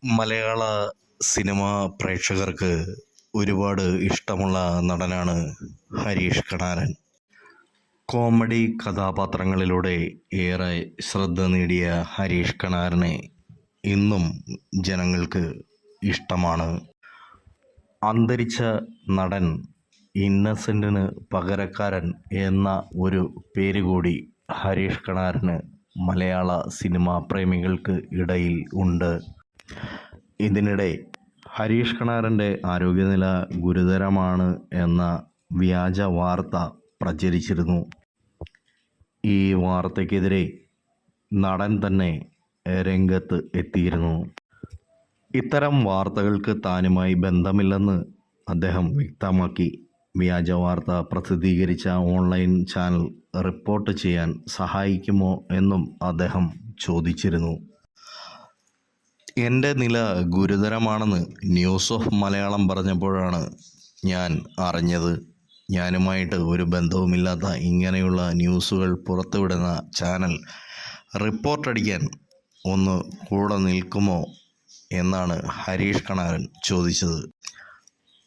മലയാള cinema പ്രേക്ഷകർക്ക് ഒരുപാട് ഇഷ്ടമുള്ള നടനാണ് ഹരീഷ് കണാരൻ. കോമഡി കഥാപാത്രങ്ങളിലൂടെ ഏറെ ശ്രദ്ധ നേടിയ ഹരീഷ് കണാരനെ ഇന്നും ജനങ്ങൾക്ക് ഇഷ്ടമാണ്. അന്തരിച്ച നടൻ ഇന്നസെൻറ്റിന് പകരക്കാരൻ എന്ന ഒരു പേര് കൂടി ഹരീഷ് കണാരന് മലയാള സിനിമാ പ്രേമികൾക്ക് ഇടയിൽ ഉണ്ട്. ഇതിനിടെ ഹരീഷ് കണാരൻ്റെ ആരോഗ്യനില ഗുരുതരമാണ് എന്ന വ്യാജ വാർത്ത പ്രചരിച്ചിരുന്നു. ഈ വാർത്തയ്ക്കെതിരെ നടൻ തന്നെ രംഗത്ത് എത്തിയിരുന്നു. ഇത്തരം വാർത്തകൾക്ക് താനുമായി ബന്ധമില്ലെന്ന് അദ്ദേഹം വ്യക്തമാക്കി. വ്യാജ വാർത്ത പ്രസിദ്ധീകരിച്ച ഓൺലൈൻ ചാനൽ റിപ്പോർട്ട് ചെയ്യാൻ സഹായിക്കുമോ എന്നും അദ്ദേഹം ചോദിച്ചിരുന്നു. എൻ്റെ നില ഗുരുതരമാണെന്ന് ന്യൂസ് ഓഫ് മലയാളം പറഞ്ഞപ്പോഴാണ് ഞാൻ അറിഞ്ഞത്. ഞാനുമായിട്ട് ഒരു ബന്ധവുമില്ലാത്ത ഇങ്ങനെയുള്ള ന്യൂസുകൾ പുറത്തുവിടുന്ന ചാനൽ റിപ്പോർട്ടടിക്കാൻ ഒന്ന് കൂടെ നിൽക്കുമോ എന്നാണ് ഹരീഷ് കണാരൻ ചോദിച്ചത്.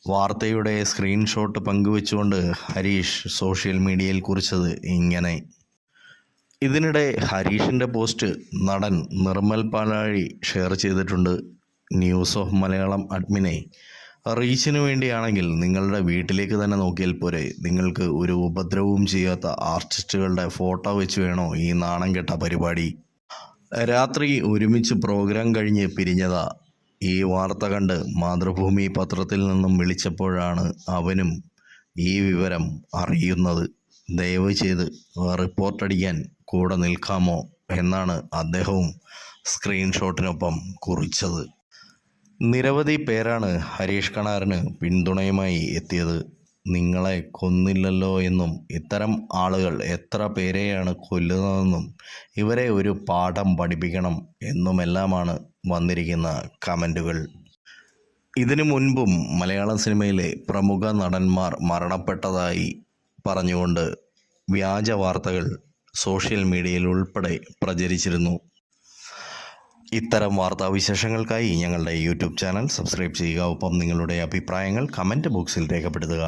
വാർത്തയുടെ സ്ക്രീൻഷോട്ട് പങ്കുവെച്ചുകൊണ്ട് ഹരീഷ് സോഷ്യൽ മീഡിയയിൽ കുറിച്ചത് ഇങ്ങനെ. ഇതിനിടെ ഹരീഷിൻ്റെ പോസ്റ്റ് നടൻ നിർമ്മൽ പാലാഴി ഷെയർ ചെയ്തിട്ടുണ്ട്. ന്യൂസ് ഓഫ് മലയാളം അഡ്മിനെ, റീച്ചിന് വേണ്ടിയാണെങ്കിൽ നിങ്ങളുടെ വീട്ടിലേക്ക് തന്നെ നോക്കിയാൽ പോരെ. നിങ്ങൾക്ക് ഒരു ഉപദ്രവവും ചെയ്യാത്ത ആർട്ടിസ്റ്റുകളുടെ ഫോട്ടോ വെച്ച് വേണോ ഈ നാണം കെട്ട പരിപാടി? രാത്രി ഒരുമിച്ച് പ്രോഗ്രാം കഴിഞ്ഞ് പിരിഞ്ഞതാ. ഈ വാർത്ത കണ്ട് മാതൃഭൂമി പത്രത്തിൽ നിന്നും വിളിച്ചപ്പോഴാണ് അവനും ഈ വിവരം അറിയുന്നത്. ദയവ് ചെയ്ത് റിപ്പോർട്ടടിക്കാൻ കൂടെ നിൽക്കാമോ എന്നാണ് അദ്ദേഹവും സ്ക്രീൻഷോട്ടിനൊപ്പം കുറിച്ചത്. നിരവധി പേരാണ് ഹരീഷ് കണാരന് പിന്തുണയുമായി എത്തിയത്. നിങ്ങളെ കൊന്നില്ലല്ലോ എന്നും ഇത്തരം ആളുകൾ എത്ര പേരെയാണ് കൊല്ലുന്നതെന്നും ഇവരെ ഒരു പാഠം പഠിപ്പിക്കണം എന്നുമെല്ലാമാണ് വന്നിരിക്കുന്ന കമൻറ്റുകൾ. ഇതിനു മുൻപും മലയാള സിനിമയിലെ പ്രമുഖ നടന്മാർ മരണപ്പെട്ടതായി പറഞ്ഞുകൊണ്ട് വ്യാജ വാർത്തകൾ സോഷ്യൽ മീഡിയയിൽ ഉൾപ്പെടെ പ്രചരിച്ചിരുന്നു. ഇത്തരം വാർത്താവിശേഷങ്ങൾക്കായി ഞങ്ങളുടെ യൂട്യൂബ് ചാനൽ സബ്സ്ക്രൈബ് ചെയ്യുക. ഒപ്പം നിങ്ങളുടെ അഭിപ്രായങ്ങൾ കമൻറ്റ് ബോക്സിൽ രേഖപ്പെടുത്തുക.